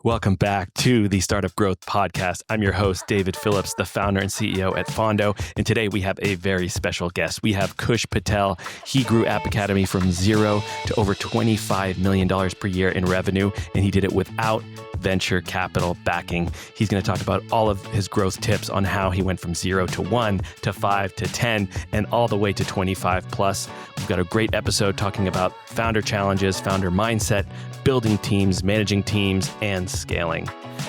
Welcome back to the Startup Growth Podcast. I'm your host, David Phillips, the founder and CEO at Fondo. And today we have a very special guest. We have Kush Patel. He grew App Academy from zero to over $25 million per year in revenue, and he did it without venture capital backing. He's going to talk about all of his growth tips on how he went from 0 to 1 to 5 to 10 and all the way to 25 plus. We've got a great episode talking about founder challenges, founder mindset, building teams, managing teams, and scaling.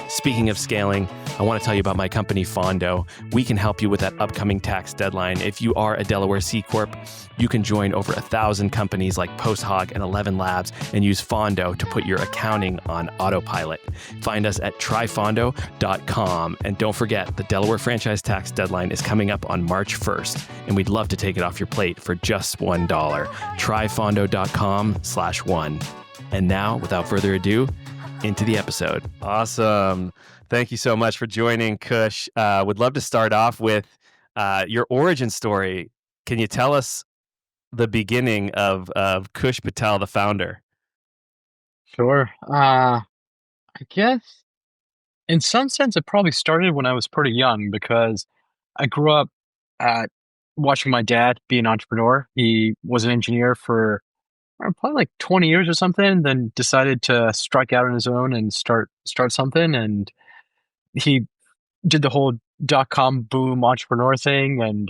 Speaking of scaling, I want to tell you about my company, Fondo. We can help you with that upcoming tax deadline. If you are a Delaware C Corp, you can join over 1,000 companies like PostHog and 11 Labs and use Fondo to put your accounting on autopilot. Find us at tryfondo.com. And don't forget, the Delaware franchise tax deadline is coming up on March 1st, and we'd love to take it off your plate for just $1. Tryfondo.com/one. And now, without further ado, into the episode. Awesome. Thank you so much for joining, Kush. Would love to start off with your origin story. Can you tell us the beginning of Kush Patel, the founder? Sure. I guess in some sense it probably started when I was pretty young because I grew up watching my dad be an entrepreneur. He was an engineer for probably like 20 years or something, then decided to strike out on his own and start something. And he did the whole .com boom entrepreneur thing and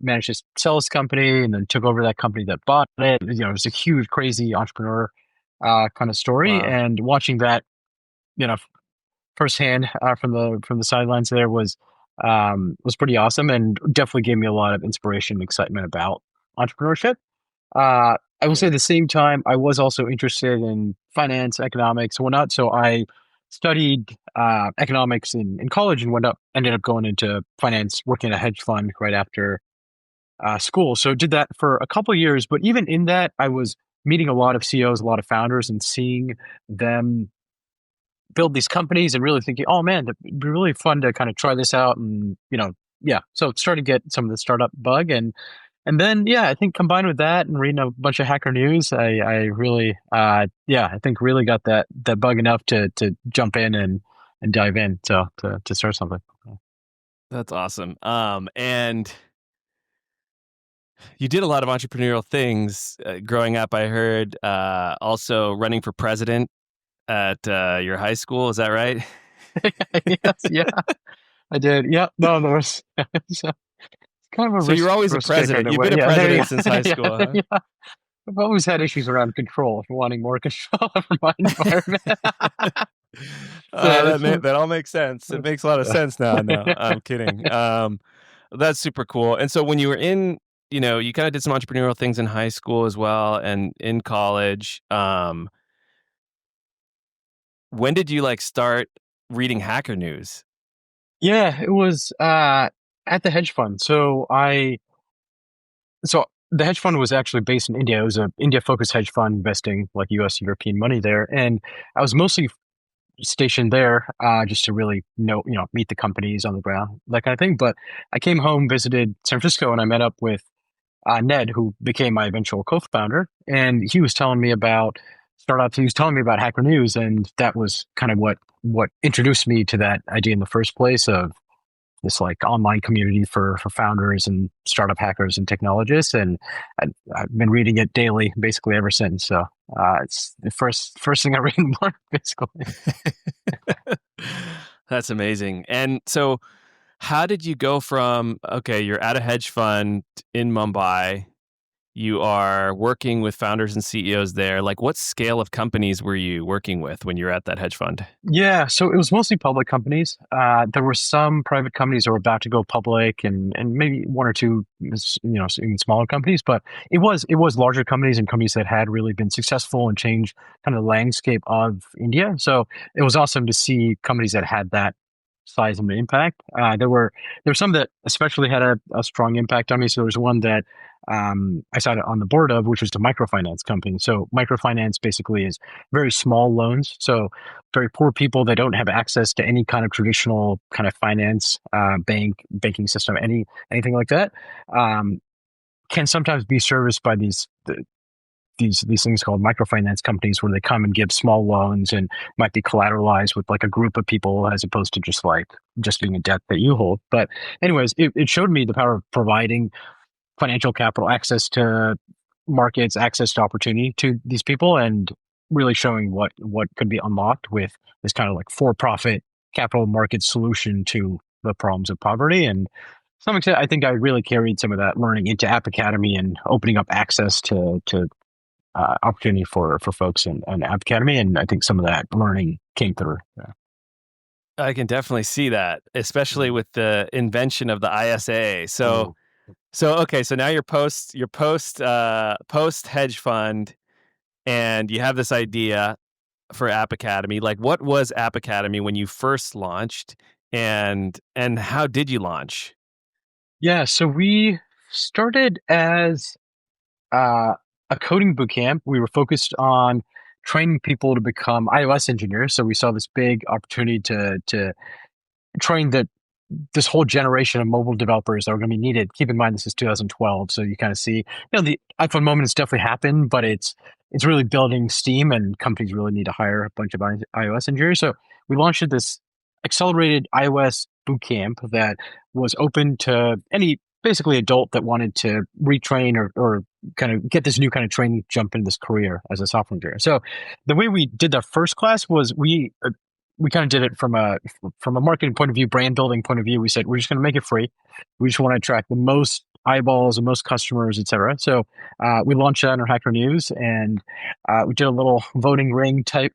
managed to sell his company and then took over that company that bought it. You know, it was a huge, crazy entrepreneur kind of story. Wow. And watching that, you know, firsthand from the sidelines there was pretty awesome and definitely gave me a lot of inspiration and excitement about entrepreneurship. I will say at the same time, I was also interested in finance, economics, and whatnot. So I studied economics in college and ended up going into finance, working at a hedge fund right after school. So did that for a couple of years. But even in that, I was meeting a lot of CEOs, a lot of founders, and seeing them build these companies and really thinking, oh man, it'd be really fun to kind of try this out. And, so started to get some of the startup bug. And then, I think combined with that and reading a bunch of hacker news, I really, I think really got that bug enough to jump in and dive in to start something. That's awesome. And you did a lot of entrepreneurial things growing up. I heard also running for president at your high school. Is that right? Yes, yeah, I did. Yeah, no, there was. Kind of so you're always a president. You've been a president since high school, huh? Yeah. I've always had issues around control, wanting more control over my environment. That all makes sense. It makes a lot of sense now. No, I'm kidding. That's super cool. And so when you were in, you kind of did some entrepreneurial things in high school as well and in college. When did you start reading hacker news? Yeah, it was at the hedge fund. So the hedge fund was actually based in India. It was an India-focused hedge fund investing like U.S. European money there, and I was mostly stationed there just to really meet the companies on the ground, that kind of thing. But I came home, visited San Francisco, and I met up with Ned, who became my eventual co-founder, and he was telling me about startups. He was telling me about Hacker News, and that was kind of what introduced me to that idea in the first place of this online community for founders and startup hackers and technologists. And I've been reading it daily, basically ever since. So it's the first thing I read in the morning, basically. That's amazing. And so how did you go from, you're at a hedge fund in Mumbai, you are working with founders and CEOs there. What scale of companies were you working with when you were at that hedge fund? Yeah, so it was mostly public companies. There were some private companies that were about to go public, and maybe one or two, even smaller companies. But it was larger companies and companies that had really been successful and changed kind of the landscape of India. So it was awesome to see companies that had that size and impact. There were some that especially had a strong impact on me. So there was one that I sat on the board of, which was the microfinance company. So microfinance basically is very small loans. So very poor people that don't have access to any kind of traditional kind of finance, banking system, anything like that, can sometimes be serviced by these these things called microfinance companies where they come and give small loans and might be collateralized with like a group of people as opposed to just being a debt that you hold. But anyways, it showed me the power of providing financial capital, access to markets, access to opportunity to these people, and really showing what could be unlocked with this kind of like for-profit capital market solution to the problems of poverty. And to some extent, I think I really carried some of that learning into App Academy and opening up access to opportunity for folks in App Academy. And I think some of that learning came through. Yeah. I can definitely see that, especially with the invention of the ISA. So, okay, so now you're post hedge fund, and you have this idea for App Academy. Like, what was App Academy when you first launched, and how did you launch? Yeah, so we started as a coding bootcamp. We were focused on training people to become iOS engineers. So we saw this big opportunity to train this whole generation of mobile developers that are going to be needed. Keep in mind, this is 2012, so you kind of see, the iPhone moment has definitely happened, but it's really building steam, and companies really need to hire a bunch of iOS engineers. So we launched this accelerated iOS bootcamp that was open to any basically adult that wanted to retrain or kind of get this new kind of training, jump into this career as a software engineer. So the way we did the first class was we kind of did it from a marketing point of view, brand building point of view. We said we're just going to make it free. We just want to attract the most eyeballs and most customers, et cetera. So we launched that on our Hacker News, and we did a little voting ring type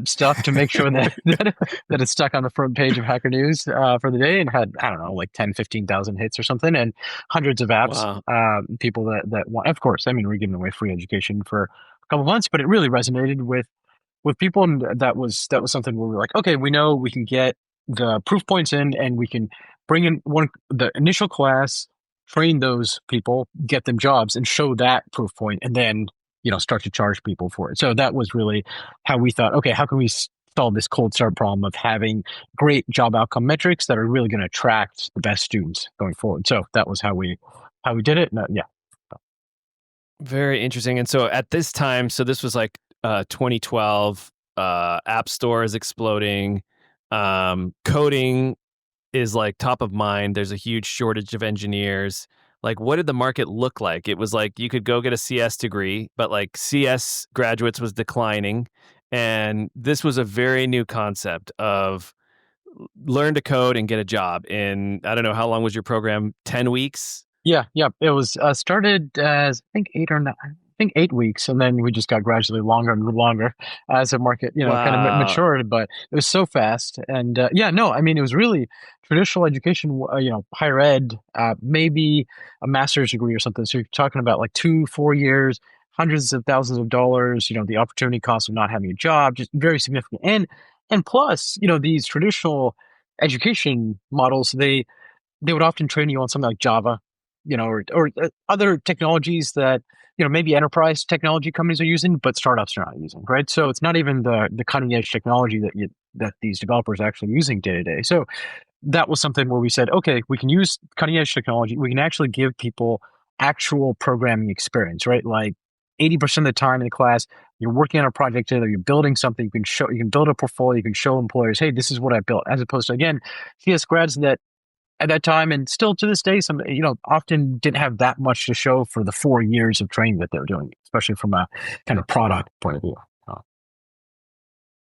stuff to make sure that it stuck on the front page of Hacker News for the day, and had, I don't know, like 10, 15,000 hits or something, and hundreds of apps. Wow. People that want, of course, I mean, we're giving away free education for a couple of months, but it really resonated with people, and that was something where we're like, okay, we know we can get the proof points in, and we can bring in the initial class, train those people, get them jobs, and show that proof point, and then start to charge people for it. So that was really how we thought, okay, how can we solve this cold start problem of having great job outcome metrics that are really going to attract the best students going forward. So that was how we did it. Yeah. Very interesting. And so at this time, so this was like 2012, App Store is exploding. Coding is like top of mind. There's a huge shortage of engineers. Like, what did the market look like? It was like you could go get a CS degree, but like CS graduates was declining. And this was a very new concept of learn to code and get a job in, I don't know, how long was your program? 10 weeks? Yeah. It was started as I think 8 weeks, and then we just got gradually longer and longer as the market, kind of Wow. matured. But it was so fast, and no, I mean, it was really traditional education, higher ed, maybe a master's degree or something. So you're talking about like 2-4 years, hundreds of thousands of dollars. The opportunity cost of not having a job, just very significant, and plus, these traditional education models, they would often train you on something like Java, or other technologies that, maybe enterprise technology companies are using, but startups are not using, right? So it's not even the cutting edge technology that these developers are actually using day to day. So that was something where we said, okay, we can use cutting edge technology. We can actually give people actual programming experience, right? Like 80% of the time in the class, you're working on a project together, you're building something, you can build a portfolio, you can show employers, hey, this is what I built, as opposed to, again, CS grads that at that time, and still to this day, some often didn't have that much to show for the 4 years of training that they were doing, especially from a kind of product point of view.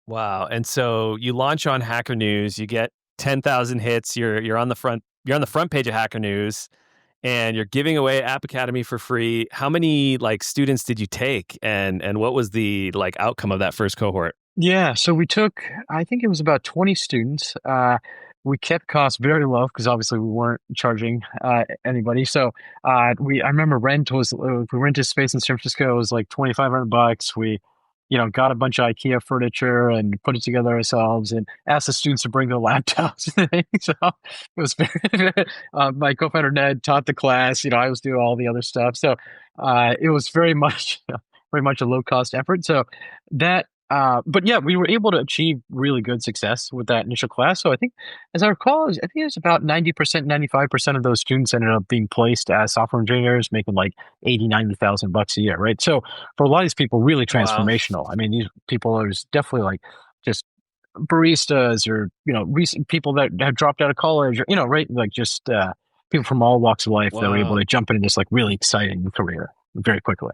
Wow. And so you launch on Hacker News, you get 10,000 hits, you're on the front page of Hacker News, and you're giving away App Academy for free. How many like students did you take, and what was the like outcome of that first cohort? Yeah, so we took, I think it was about 20 students. We kept costs very low because obviously we weren't charging anybody. So I remember rent was, we rented space in San Francisco, it was like $2,500. We, got a bunch of IKEA furniture and put it together ourselves, and asked the students to bring their laptops. So it was very, my co-founder Ned taught the class. I was doing all the other stuff. So it was very much a low cost effort. So that But yeah, we were able to achieve really good success with that initial class. So I think, as I recall, I think it was about 90%, 95% of those students ended up being placed as software engineers, making like 80, 90,000 bucks a year, right? So for a lot of these people, really Wow. transformational. I mean, these people are definitely like just baristas or, recent people that have dropped out of college or, right? Like just people from all walks of life that were able Whoa. to jump into this like really exciting career very quickly.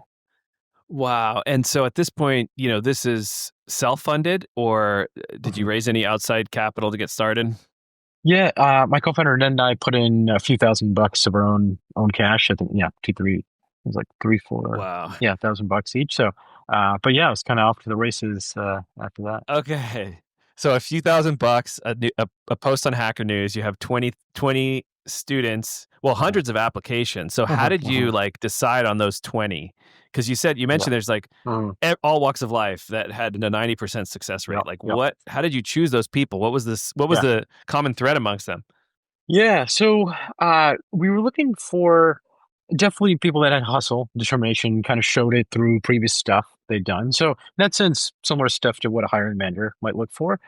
Wow. And so at this point, this is self-funded, or did you Mhm. raise any outside capital to get started? Yeah, my co-founder Ned and I put in a few $1,000 of our own cash. I think, yeah, two, three, it was like three, four, Wow. yeah, $1,000 each. So, but yeah, I was kind of off to the races after that. Okay. So a few $1,000, a post on Hacker News, you have 20 students, well, Mhm. hundreds of applications. So how Mhm, did you mhm. like decide on those 20? Because you Yeah. mentioned there's like Mhm. all walks of life that had a 90% success Yeah. rate. Like Yeah. how did you choose those people? What was Yeah. the common thread amongst them? Yeah. So we were looking for definitely people that had hustle, determination, kind of showed it through previous stuff they'd done. So in that sense, similar stuff to what a hiring manager might look for.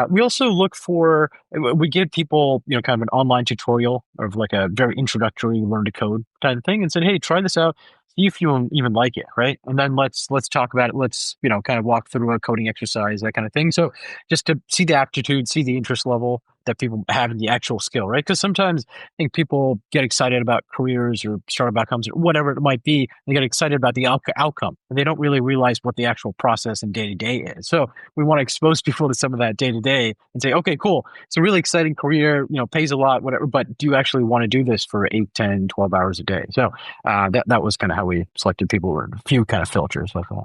We also look for, we give people, kind of an online tutorial of like a very introductory learn to code kind of thing and said, hey, try this out. See if you even like it, right? And then let's talk about it. Let's kind of walk through a coding exercise, that kind of thing. So just to see the aptitude, see the interest level that people have in the actual skill, right? Because sometimes I think people get excited about careers or startup outcomes or whatever it might be. They get excited about the outcome, and they don't really realize what the actual process and day to day is. So we want to expose people to some of that day to day and say, okay, cool. It's a really exciting career, pays a lot, whatever, but do you actually want to do this for 8, 10, 12 hours a day? So that was kind of how we selected people, or a few kind of filters like that.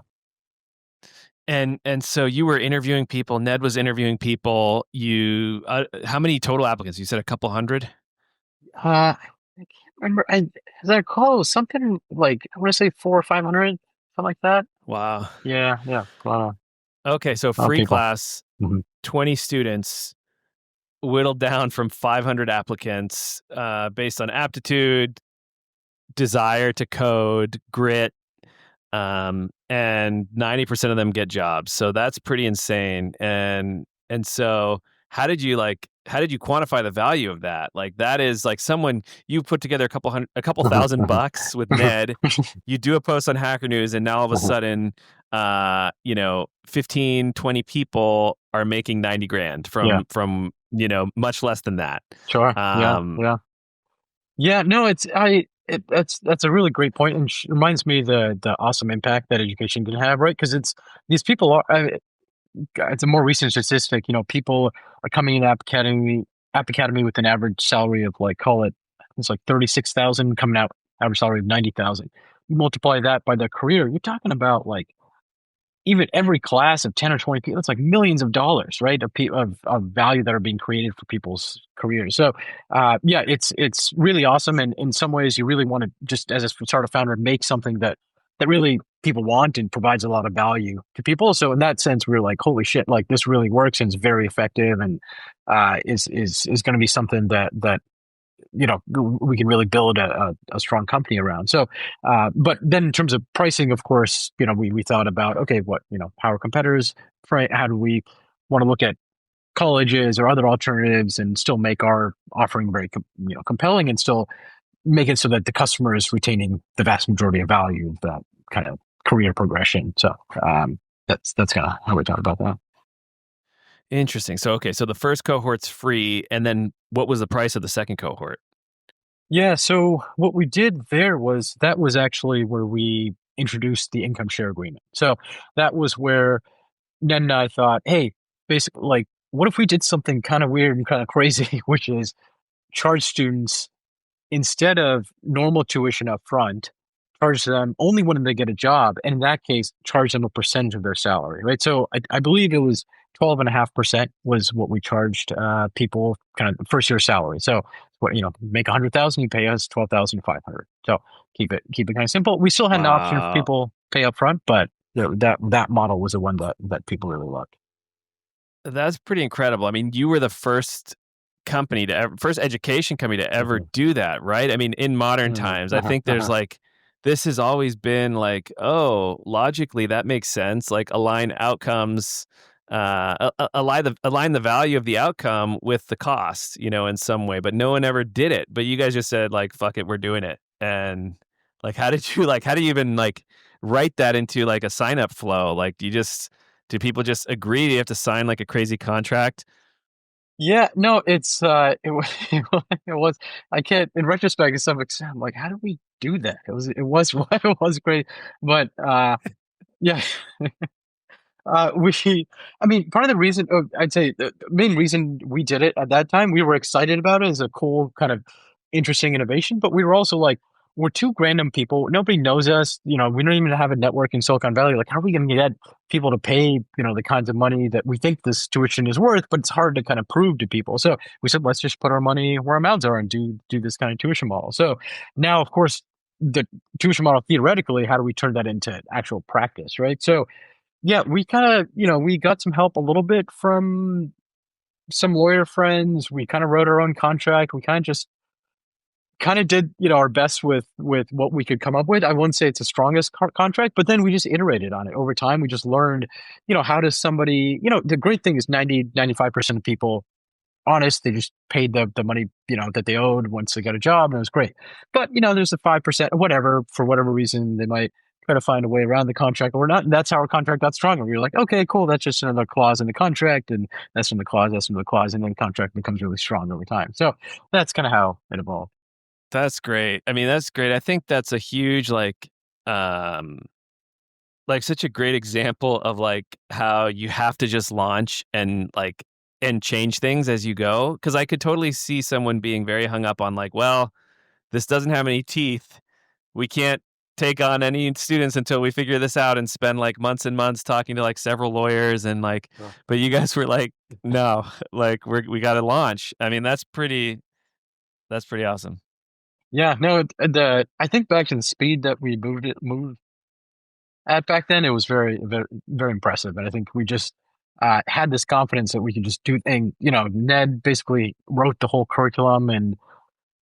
And so you were interviewing people, Ned was interviewing people. How many total applicants? You said a couple hundred? I can't remember. As I recall, it was something like, I want to say 400 or 500, something like that. Wow. Yeah, yeah, Okay, so a lot of free people. class, Hmm. 20 students, whittled down from 500 applicants, based on aptitude, desire to code, grit, and 90% of them get jobs. So that's pretty insane. And so how did you quantify the value of that? Like that is like someone you put together a couple Mhm, thousand mhm, bucks with Ned, you do a post on Hacker News, and now all of a mhm. sudden 15, 20 people are making 90 grand Yeah, from much less than that. sure. Yeah, Um, yeah. Yeah, no, that's a really great point, and reminds me the awesome impact that education can have, right? Because it's these people are. It's a more recent statistic. People are coming in App Academy with an average salary of like, call it, it's like 36,000, coming out average salary of 90,000. You multiply that by their career, you're talking about like even every class of 10 or 20 people, it's like millions of dollars, right? Of value that are being created for people's careers. So, yeah, it's really awesome. And in some ways, you really want to, just as a startup founder, make something that really people want and provides a lot of value to people. So in that sense, we're like, holy shit, like this really works and it's very effective, and is going to be something that we can really build a strong company around. So, but then in terms of pricing, of course, we thought about, okay, what, how are competitors, how do we want to look at colleges or other alternatives and still make our offering very, compelling, and still make it so that the customer is retaining the vast majority of value of that kind of career progression. So, that's kind of how we thought about that. Interesting. So okay, so the first cohort's free, and then what was the price of the second cohort? Yeah. So what we did there was, that was actually where we introduced the income share agreement. So that was where Ned and I thought, hey, basically, like, what if we did something kind of weird and kind of crazy, which is charge students, instead of normal tuition up front, charge them only when they get a job. And in that case, charge them a percentage of their salary, right? So I believe it was 12.5% was what we charged people kind of first year salary. So what, make 100,000, you pay us 12,500. So keep it kind of simple. We still had an option for Wow, people pay up front, but that model was the one that people really loved. that's pretty incredible. I mean, you were the first education company to ever Mhm. do that, right? I mean, in modern Mhm. times, I Uh-huh. think there's Uh-huh. like this has always been like, oh, logically that makes sense. Like align outcomes, align the value of the outcome with the cost, in some way. But no one ever did it. But you guys just said like, fuck it, we're doing it. And like, how do you even like write that into like a sign up flow? Like, do people just agree? Do you have to sign like a crazy contract? Yeah, no, it was, I can't, in retrospect, it's some extent, I'm like, how did we do that? It was great. But, yeah, we, I mean, part of the reason, I'd say the main reason we did it at that time, we were excited about it as a cool kind of interesting innovation, but we were also like, we're two random people. Nobody knows us. We don't even have a network in Silicon Valley. Like, how are we going to get people to pay, the kinds of money that we think this tuition is worth? But it's hard to kind of prove to people. So we said, let's just put our money where our mouths are and do this kind of tuition model. So now, of course, the tuition model theoretically, how do we turn that into actual practice, right? So yeah, we kind of, we got some help a little bit from some lawyer friends. We kind of wrote our own contract. We kind of did, our best with what we could come up with. I wouldn't say it's the strongest contract, but then we just iterated on it over time. We just learned, how does somebody, the great thing is 95% of people honest. They just paid the money, that they owed once they got a job, and it was great. But there's the 5% or whatever, for whatever reason they might try to find a way around the contract or not. And that's how our contract got stronger. We were like, okay, cool, that's just another clause in the contract, and that's from the clause, that's from the clause, and then the contract becomes really strong over time. So that's kind of how it evolved. That's great. I mean, that's great. I think that's a huge um, like such a great example of like how you have to just launch and change things as you go. Cause I could totally see someone being very hung up on like, well, this doesn't have any teeth. We can't take on any students until we figure this out and spend like months and months talking to like several lawyers and like, Sure. but you guys were like, no, like we got to launch. I mean, that's pretty awesome. Yeah, no, I think back to the speed that we moved at back then, it was very, very, very impressive. And I think we just had this confidence that we could just do things. Ned basically wrote the whole curriculum, and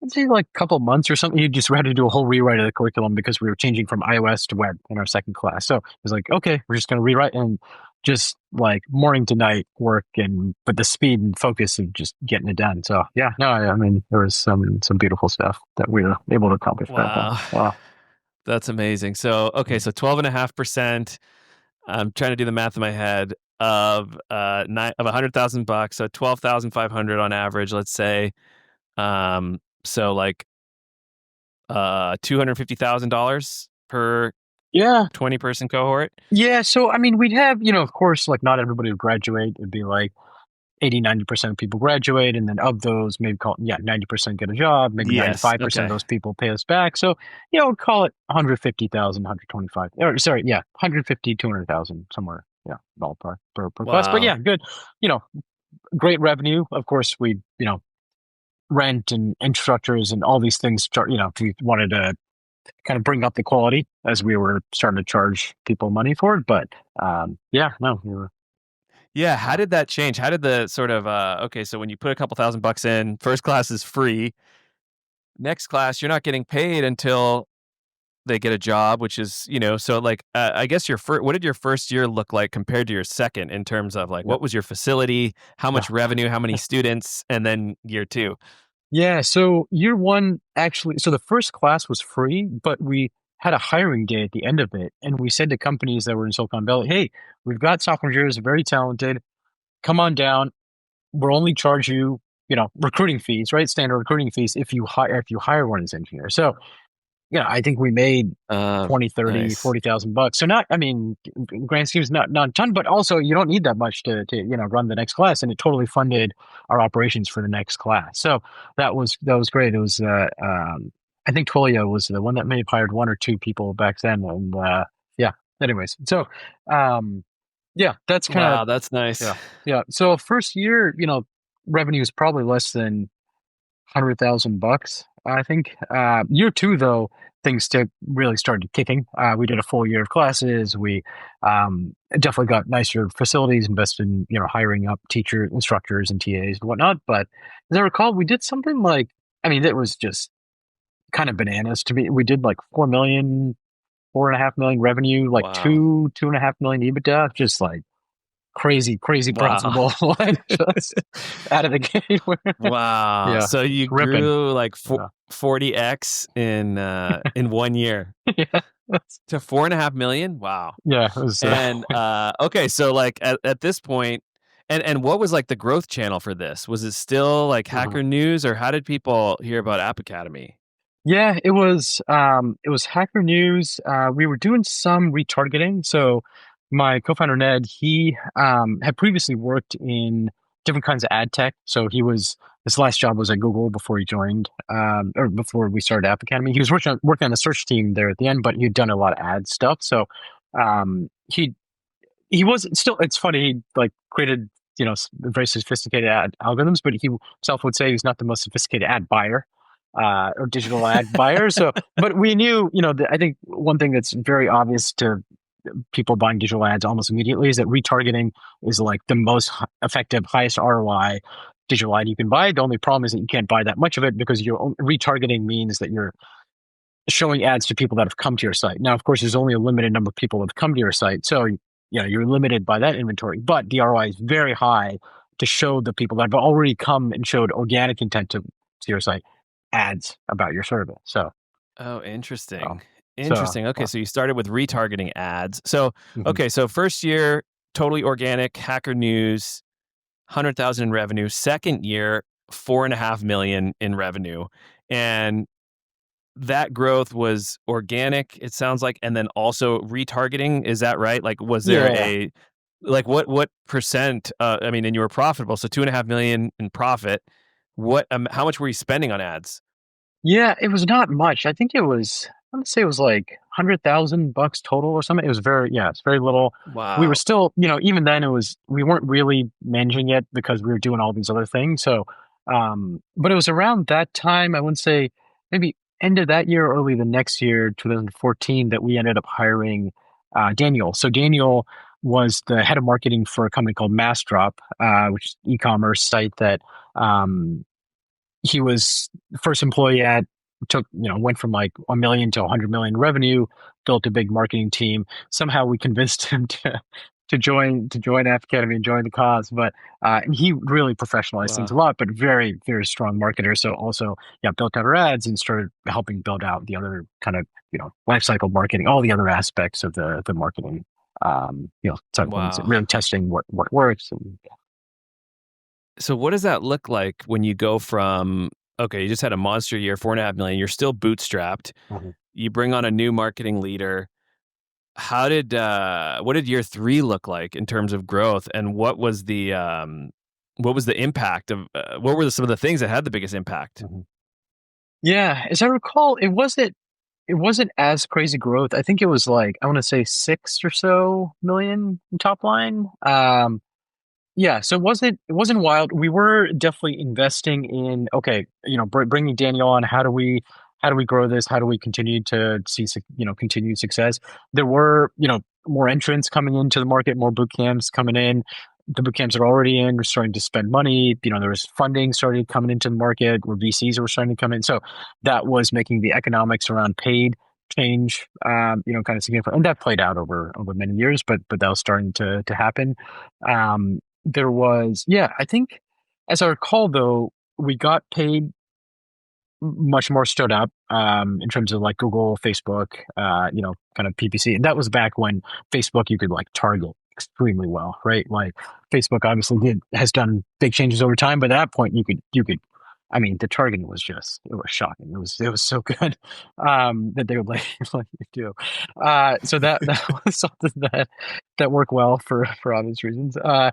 I'd say like a couple months or something. He just had to do a whole rewrite of the curriculum because we were changing from iOS to web in our second class. So it was like, okay, we're just going to rewrite, and just like morning to night work, and but the speed and focus of just getting it done. So yeah, no, I mean there was some beautiful stuff that we were able to accomplish back then. Wow. Wow. That's amazing. So, okay, so 12.5%. I'm trying to do the math in my head of $100,000, so 12,500 on average, let's say. So like $250,000 per Yeah, 20-person cohort. yeah. So I mean, we'd have, of course, like not everybody would graduate. It'd be like 80-90% of people graduate, and then of those, maybe 90% get a job, maybe Yes. 95% of Okay. those people pay us back. So call it 150,000, 125, or sorry, yeah, 150, 200,000 somewhere, yeah, ballpark per class. But Wow. yeah, good, you know great revenue. Of course, we rent and infrastructures and all these things start, we wanted to kind of bring up the quality as we were starting to charge people money for it. But yeah, no, we were, Yeah. How uh, did that change? How did the sort of, okay, so when you put a couple $1,000 in, first class is free. Next class, you're not getting paid until they get a job, which is, so like, I guess what did your first year look like compared to your second in terms of like, yeah, what was your facility, how yeah. much revenue, how many students, and then year two? Yeah, so year one actually, so the first class was free, but we had a hiring day at the end of it, and we said to companies that were in Silicon Valley, "Hey, we've got software engineers, very talented. Come on down. We'll only charge you, recruiting fees, right? Standard recruiting fees if you hire one of these engineers." So I think we made Uh, 20, 30, nice. 40,000 bucks. So not, I mean, grand schemes, not a ton, but also you don't need that much to run the next class. And it totally funded our operations for the next class. So that was great. It was, I think Twilio was the one that may have hired one or two people back then. And, yeah, anyways. So, um, yeah, that's kind of, Wow, that's nice. yeah, yeah. So first year, revenue is probably less than 100,000 bucks, I think. Year two, though, things really started kicking. We did a full year of classes. We definitely got nicer facilities, invested in hiring up teacher instructors and TAs and whatnot. But as I recall, we did something like, I mean, it was just kind of bananas to me. We did like 4 million, 4.5 million revenue, like Wow. 2.5 million EBITDA, just like crazy Wow. profitable, like just out of the gate. Wow. Yeah, So you ripping. grew like Yeah, 40x in 1 year yeah, to 4.5 million. Wow. yeah. It was. And okay, so like at this point, and what was like the growth channel for this? Was it still like Mhm. Hacker News, or how did people hear about App Academy? Yeah, it was. It was Hacker News. We were doing some retargeting. So my co-founder Ned, he had previously worked in different kinds of ad tech. So his last job was at Google before he joined, or before we started App Academy. He was working on the search team there at the end, but he'd done a lot of ad stuff. So he was still, it's funny, he like created, very sophisticated ad algorithms, but he himself would say he's not the most sophisticated ad buyer, or digital ad buyer. So, but we knew, I think one thing that's very obvious to people buying digital ads almost immediately is that retargeting is like the most effective, highest ROI digital ad you can buy. The only problem is that you can't buy that much of it because retargeting means that you're showing ads to people that have come to your site. Now, of course, there's only a limited number of people that have come to your site. So, you're limited by that inventory, but the ROI is very high to show the people that have already come and showed organic intent to your site ads about your service. So, Oh, interesting. um, Interesting. Okay, well, so you started with retargeting ads. So, mhm. okay, so first year, totally organic, Hacker News, 100,000 in revenue. Second year, 4.5 million in revenue. And that growth was organic, it sounds like, and then also retargeting. Is that right? Like, was there Yeah. like what percent? I mean, and you were profitable, so 2.5 million in profit. How much were you spending on ads? Yeah, it was not much. I think it was, I want to say it was like 100,000 bucks total or something. It was it's very little. We were Wow. still, even then we weren't really managing it because we were doing all these other things. So, but it was around that time, I wouldn't say maybe end of that year, or early the next year, 2014, that we ended up hiring Daniel. So Daniel was the head of marketing for a company called Massdrop, which is an e-commerce site that, um, he was the first employee at, went from like 1 million to 100 million revenue, built a big marketing team. Somehow we convinced him to join App Academy and join the cause. But and he really professionalized things Wow. a lot, but very, very strong marketer. So also, yeah, built out our ads and started helping build out the other kind of, life cycle marketing, all the other aspects of the marketing, side of things, Wow. really testing what works. And So what does that look like when you go from, okay, you just had a monster year, 4.5 million, you're still bootstrapped. Mhm. You bring on a new marketing leader. What did year three look like in terms of growth, and what was the impact of, what were some of the things that had the biggest impact? Mhm. Yeah, as I recall, it wasn't as crazy growth. I think it was like, I want to say 6 or so million in top line. Yeah, so it wasn't wild. We were definitely investing in, okay, bringing Daniel on. How do we grow this? How do we continue to see continued success? There were, more entrants coming into the market, more boot camps coming in. The boot camps are already in. We're starting to spend money. There was funding started coming into the market where VCs were starting to come in. So that was making the economics around paid change, kind of significant, and that played out over many years. But that was starting to happen. There was, yeah, I think, as I recall, though, we got paid much more stood up, in terms of like Google, Facebook, kind of PPC. And that was back when Facebook, you could like target extremely well, right? Like Facebook obviously has done big changes over time, but at that point you could, I mean, the targeting it was shocking. It was so good, that they would like, like you do. So that was something that worked well for obvious reasons. I'm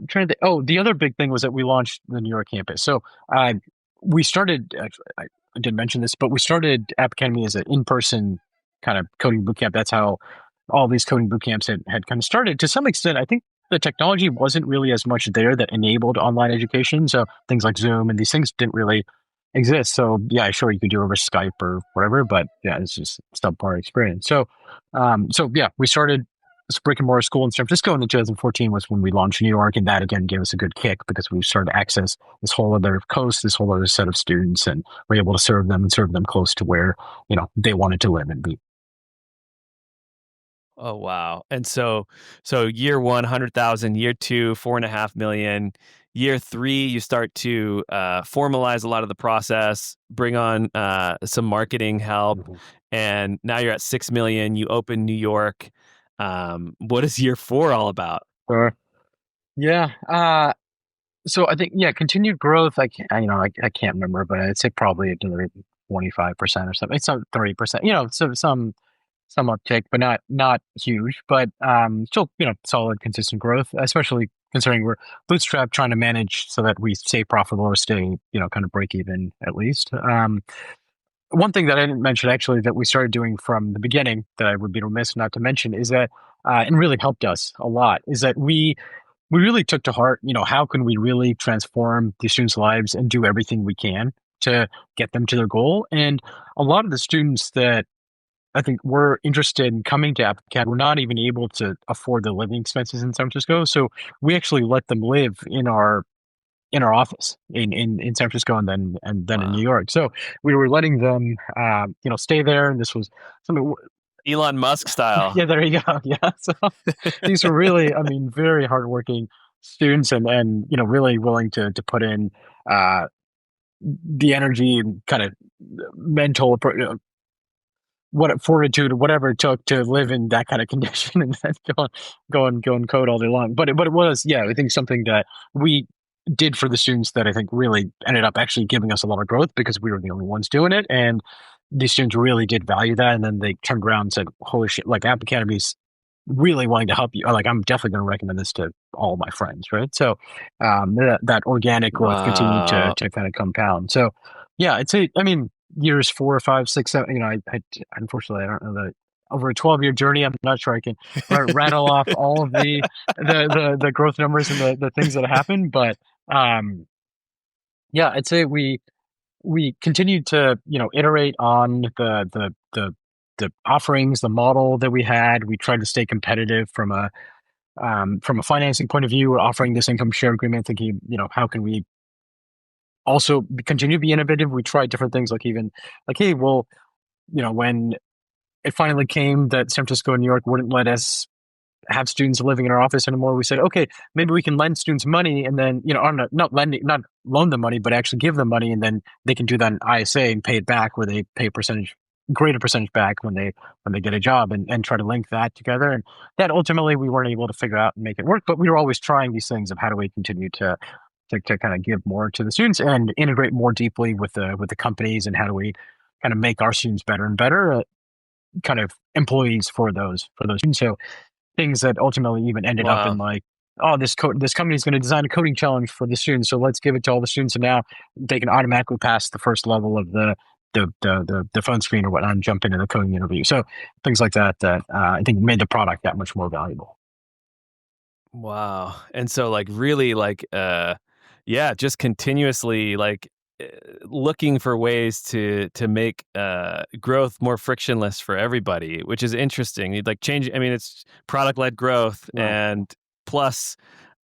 trying to think, oh, the other big thing was that we launched the New York campus. So, uh, we started, actually, I didn't mention this, but we started App Academy as an in-person kind of coding bootcamp. That's how all these coding bootcamps had kind of started. To some extent, I think the technology wasn't really as much there that enabled online education. So things like Zoom and these things didn't really exist. So yeah, sure, you could do it over Skype or whatever, but yeah, it's just subpar experience. So, so yeah, we started brick and mortar school in San Francisco. And then 2014 was when we launched in New York. And that again gave us a good kick because we started to access this whole other coast, this whole other set of students, and we're able to serve them and serve them close to where, they wanted to live and be. Oh, wow. And so year one, 100,000, year two, 4.5 million, year three, you start to formalize a lot of the process, bring on some marketing help, Mm-hmm. and now you're at 6 million. You open New York. What is year four all about? Sure. Yeah. So I think, continued growth. I can't remember, but I'd say probably another 25% or something. It's not 30%, so some uptick, but not huge, but still, solid, consistent growth, especially considering we're bootstrapped, trying to manage so that we stay profitable or stay, kind of break even at least. One thing that I didn't mention actually that we started doing from the beginning that I would be remiss not to mention is that, and really helped us a lot, is that we really took to heart, how can we really transform the students' lives and do everything we can to get them to their goal. And a lot of the students that I think were interested in coming to AppCat were not even able to afford the living expenses in San Francisco. So we actually let them live in our office in San Francisco and then in New Wow. York. So we were letting them stay there. And this was something. Elon Musk style. Yeah, there you go. Yeah. So these were really, very hardworking students and really willing to put in the energy and kind of mental what fortitude or whatever it took to live in that kind of condition and then go and code all day long. But it was, yeah, I think something that we did for the students that I think really ended up actually giving us a lot of growth because we were the only ones doing it. And these students really did value that. And then they turned around and said, holy shit, like App Academy's really wanting to help you. Or like, I'm definitely going to recommend this to all my friends. Right. So that organic growth continued Wow. to kind of compound. So yeah, I'd say, years 4, 5, 6, 7, I unfortunately, I don't know that over a 12-year journey, I'm not sure I can rattle off all of the growth numbers and the things that happened. But yeah, I'd say we continued to, iterate on the offerings, the model that we had. We tried to stay competitive from a financing point of view. We're offering this income share agreement, thinking, how can we also continue to be innovative? We tried different things, like even like, hey, well, when it finally came that San Francisco and New York wouldn't let us have students living in our office anymore, we said, okay, maybe we can lend students money and then, or not loan them money, but actually give them money. And then they can do that in ISA and pay it back, where they pay greater percentage back when they get a job, and try to link that together. And that ultimately we weren't able to figure out and make it work, but we were always trying these things of how do we continue to kind of give more to the students and integrate more deeply with the companies, and how do we kind of make our students better and better kind of employees for those students. So things that ultimately even ended up in Wow. like, oh, this company is going to design a coding challenge for the students, so let's give it to all the students, and now they can automatically pass the first level of the phone screen or whatnot and jump into the coding interview. So things like that I think made the product that much more valuable. Wow. And so like really like yeah, just continuously like uh, looking for ways to make growth more frictionless for everybody, which is interesting. You'd like change, I mean, it's product-led growth Right. and plus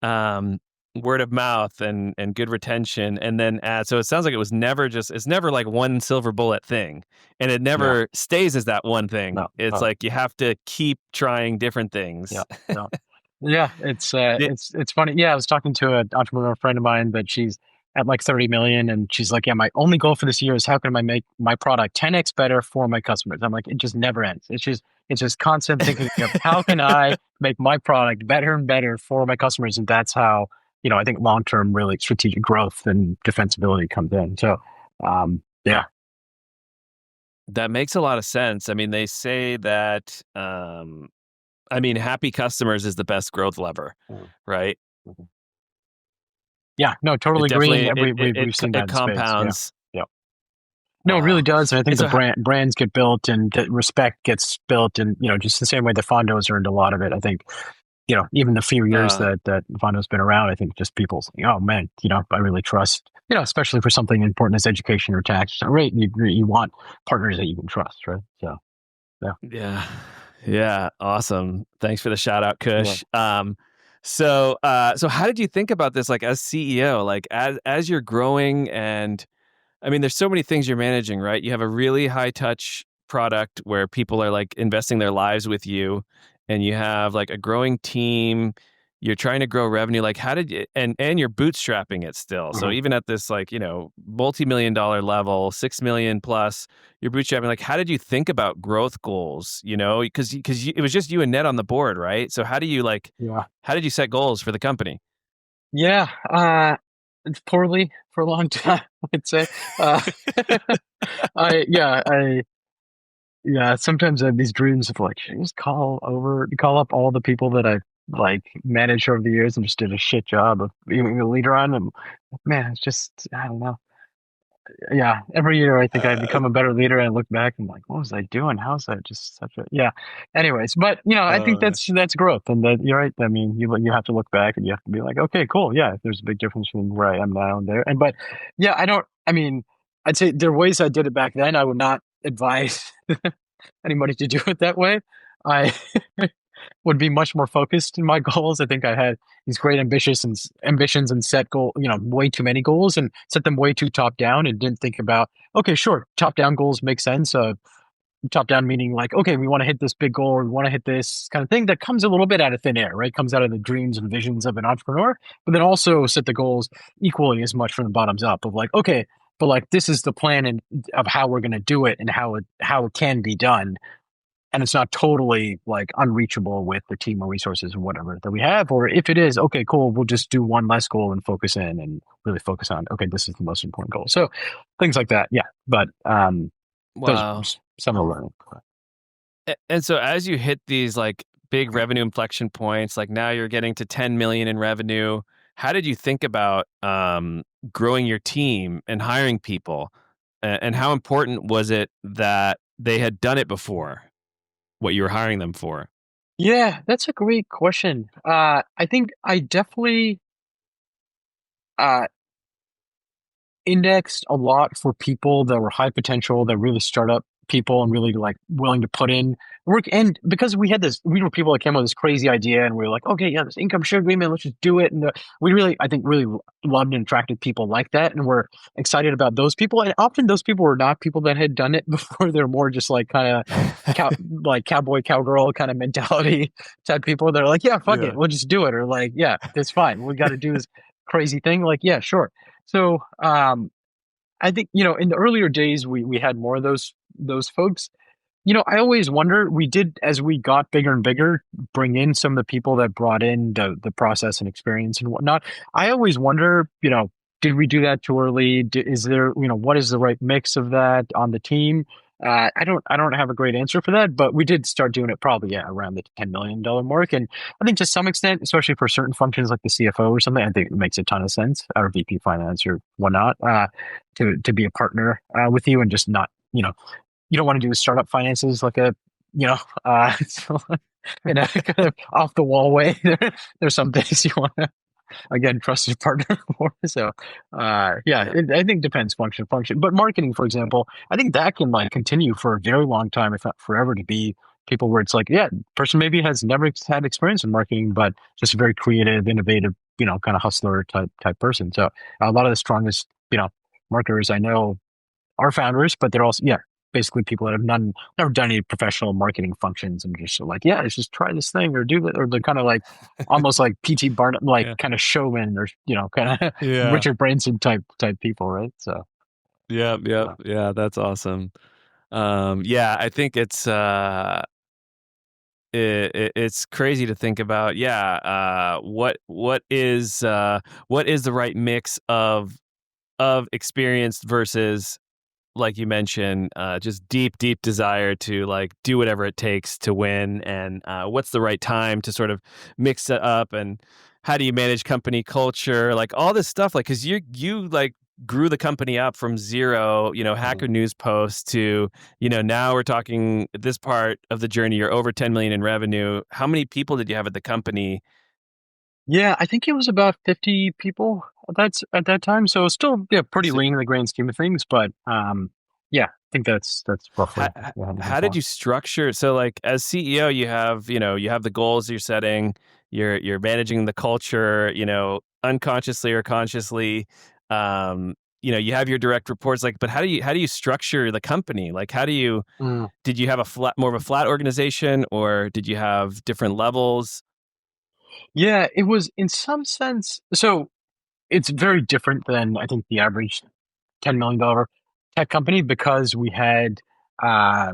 um word of mouth and good retention, and then add, so it sounds like it's never like one silver bullet thing, and it Yeah. never stays as that one thing. No. It's No. like you have to keep trying different Yeah. things. No. Yeah, it's It- it's funny. Yeah, I was talking to an entrepreneur friend of mine that she's at like 30 million, and she's like, yeah, my only goal for this year is how can I make my product 10x better for my customers. I'm like, it just never ends. It's just constant thinking of how can I make my product better and better for my customers, and that's how, I think long term really strategic growth and defensibility comes in. So, yeah. That makes a lot of sense. I mean, they say that, I mean, happy customers is the best growth lever, Mm, right? mhm. Yeah, no, It totally agree, and definitely we've seen that it in space. Yeah, compounds. yeah. No, it really Wow. does. And I think And the so, brands get built and the respect gets built, and just the same way that Fondo's earned a lot of it. I think even the few years uh, that Fondo's been around, I think just people saying, "Oh man, I really trust." Especially for something important as education or tax, right? You want partners that you can trust, right? So yeah. yeah, Yeah, awesome. Thanks for the shout out, Yeah. Kush. So how did you think about this, like as CEO, like as you're growing and I mean, there's so many things you're managing, right? You have a really high touch product where people are like investing their lives with you, and you have like a growing team. You're trying to grow revenue. Like, how did you, and you're bootstrapping it still. So Mhm. even at this like, multi-million-dollar level, 6 million plus, you're bootstrapping. Like, how did you think about growth goals? Because it was just you and Ned on the board, right? So Yeah. how did you set goals for the company? Yeah. It's poorly for a long time, I'd say. Uh, I yeah, sometimes I have these dreams of like, should I just call up all the people that I've like managed over the years and just did a shit job of being a leader on them. Man, it's just, I don't know. Yeah, every year I think I Uh, become a better leader and I look back and I'm like, what was I doing? How was I just such a, yeah. Anyways, but I think uh, that's growth, and that you're right. I mean, you have to look back and you have to be like, okay, cool. Yeah, there's a big difference between where I am now and there. And but yeah, I mean, I'd say there are ways I did it back then. I would not advise anybody to do it that way. I would be much more focused in my goals. I think I had these great ambitions and set way too many goals and set them way too top down and didn't think about, okay, sure, top down goals make sense. Top down meaning like, okay, we want to hit this big goal or we want to hit this kind of thing that comes a little bit out of thin air, right? Comes out of the dreams and visions of an entrepreneur, but then also set the goals equally as much from the bottoms up of like, okay, but like this is the plan and of how we're going to do it and how it can be done, and it's not totally like unreachable with the team or resources and whatever that we have. Or if it is, okay, cool, we'll just do one less goal and focus in and really focus on, okay, this is the most important goal. So things like that. Yeah. But those are wow. some of the learning. And so as you hit these like big revenue inflection points, like now you're getting to 10 million in revenue. How did you think about growing your team and hiring people? And how important was it that they had done it before, what you were hiring them for? Yeah, that's a great question. I think I definitely uh, indexed a lot for people that were high potential, that really startup people and really like willing to put in work. And because we were people that came up with this crazy idea and we were like, okay, yeah, this income share agreement, let's just do it. And we really, I think, really loved and attracted people like that. And we're excited about those people. And often those people were not people that had done it before. They're more just like kind of like cowboy, cowgirl kind of mentality type people. They're like, yeah, fuck it, Yeah. we'll just do it. Or like, yeah, that's fine. We got to do this crazy thing. Like, yeah, sure. So I think in the earlier days we had more of those folks. I always wonder. We did, as we got bigger and bigger, bring in some of the people that brought in the process and experience and whatnot. I always wonder, did we do that too early? Is there, what is the right mix of that on the team? I don't have a great answer for that, but we did start doing it probably around the $10 million mark, and I think to some extent, especially for certain functions like the CFO or something, I think it makes a ton of sense, or VP finance or whatnot, to be a partner with you and just not, you don't want to do startup finances like a, you know, so, in a kind of off the wall way. There's some things you want to, again, trust your partner for. So, yeah, Yeah. I think depends function to function. But marketing, for example, I think that can like continue for a very long time, if not forever, to be people where it's like, yeah, person maybe has never had experience in marketing, but just a very creative, innovative, kind of hustler type person. So a lot of the strongest, marketers I know are founders, but they're also, yeah, basically people that have never done any professional marketing functions and just like, yeah, let's just try this thing or do it. Or they're kind of like almost like PT Barnum, like Yeah. kind of showman or, kind of Yeah. Richard Branson type people. Right. So, Yep. Yep. yeah. Yeah. That's awesome. Yeah, I think it's crazy to think about. Yeah. What is the right mix of experienced versus, like you mentioned, just deep desire to like do whatever it takes to win, and what's the right time to sort of mix it up, and how do you manage company culture, like all this stuff, like because you like grew the company up from zero, Mhm. Hacker News Post to, now we're talking this part of the journey, you're over 10 million in revenue. How many people did you have at the company? Yeah, I think it was about 50 people at that time. So it's still, yeah, pretty So- lean in the grand scheme of things. But Yeah, I think that's How, roughly what I'm looking how did for. you structure? So like as CEO, you have the goals you're setting, you're managing the culture, unconsciously or consciously. You have your direct reports, like, but how do you structure the company? Like, Mm. did you have more of a flat organization, or did you have different levels? Yeah, it was in some sense. So it's very different than I think the average $10 million tech company because we had uh,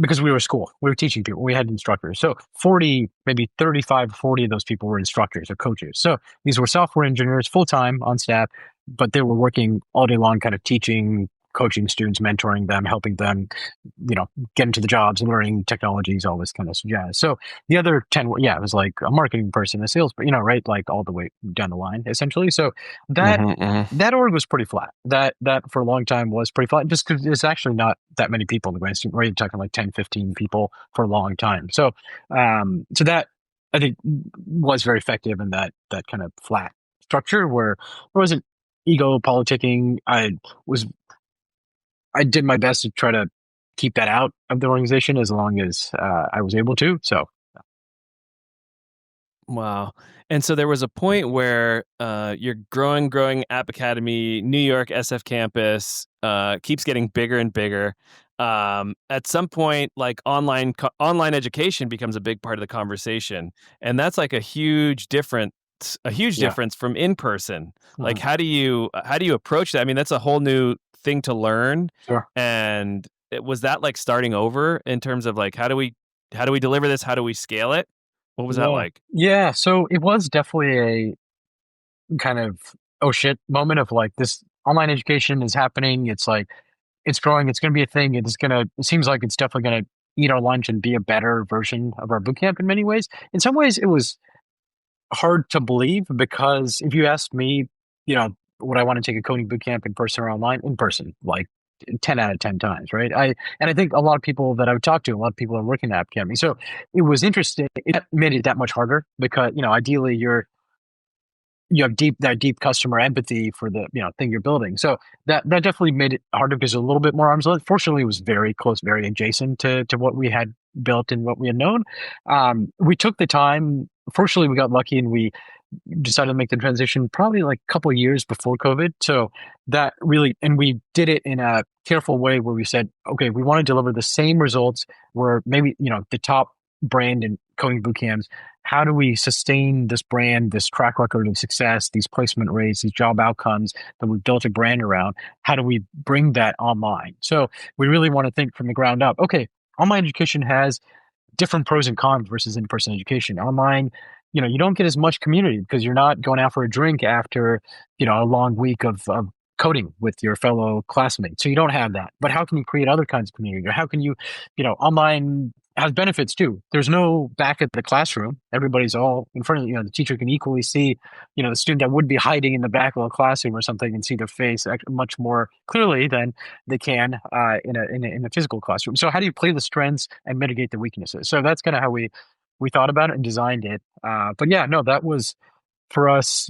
because we were a school. We were teaching people. We had instructors. So 40, maybe 35, 40 of those people were instructors or coaches. So these were software engineers full time on staff, but they were working all day long, kind of teaching, coaching students, mentoring them, helping them, get into the jobs, learning technologies, all this kind of jazz. So the other 10, yeah, it was like a marketing person, a sales, right? Like all the way down the line, essentially. So that Hmm, hmm. that org was pretty flat. That for a long time was pretty flat just because there's actually not that many people in the grand scheme. We're talking like 10, 15 people for a long time. So that I think was very effective in that kind of flat structure where there wasn't ego politicking. Was I did my best to try to keep that out of the organization as long as I was able to. So Wow. And so there was a point where your growing App Academy, New York SF campus, keeps getting bigger and bigger. At some point, like online education becomes a big part of the conversation, and that's like a huge yeah. difference from in person. Like, Mhm. how do you approach that? I mean, that's a whole new thing to learn. Sure. And was that like starting over in terms of like how do we deliver this? How do we scale it? What was that Yeah. like? Yeah. So it was definitely a kind of oh shit moment of like this online education is happening. It's like it's growing. It's going to be a thing. It seems like it's definitely going to eat our lunch and be a better version of our bootcamp in many ways. In some ways, it was hard to believe because if you asked me, would I want to take a coding bootcamp in person or online? In person, like 10 out of 10 times, right? I think a lot of people that I would talk to, a lot of people are working at App Academy. So it was interesting. It made it that much harder because, ideally you have deep customer empathy for the thing you're building. So that definitely made it harder because a little bit more arm's length. Fortunately, it was very close, very adjacent to what we had built and what we had known. We took the time. Fortunately, we got lucky and we decided to make the transition probably like a couple of years before COVID. So that really, and we did it in a careful way where we said, okay, we want to deliver the same results where maybe, the top brand in coding boot camps. How do we sustain this brand, this track record of success, these placement rates, these job outcomes that we've built a brand around? How do we bring that online? So we really want to think from the ground up. Okay, online education has different pros and cons versus in-person education. Online, you don't get as much community because you're not going out for a drink after, a long week of coding with your fellow classmates. So you don't have that. But how can you create other kinds of community? Or how can you, online has benefits too. There's no back at the classroom. Everybody's all in front of you. The teacher can equally see, the student that would be hiding in the back of a classroom or something and see their face much more clearly than they can in a physical classroom. So how do you play the strengths and mitigate the weaknesses? So that's kind of how we thought about it and designed it. But yeah, no, that was for us.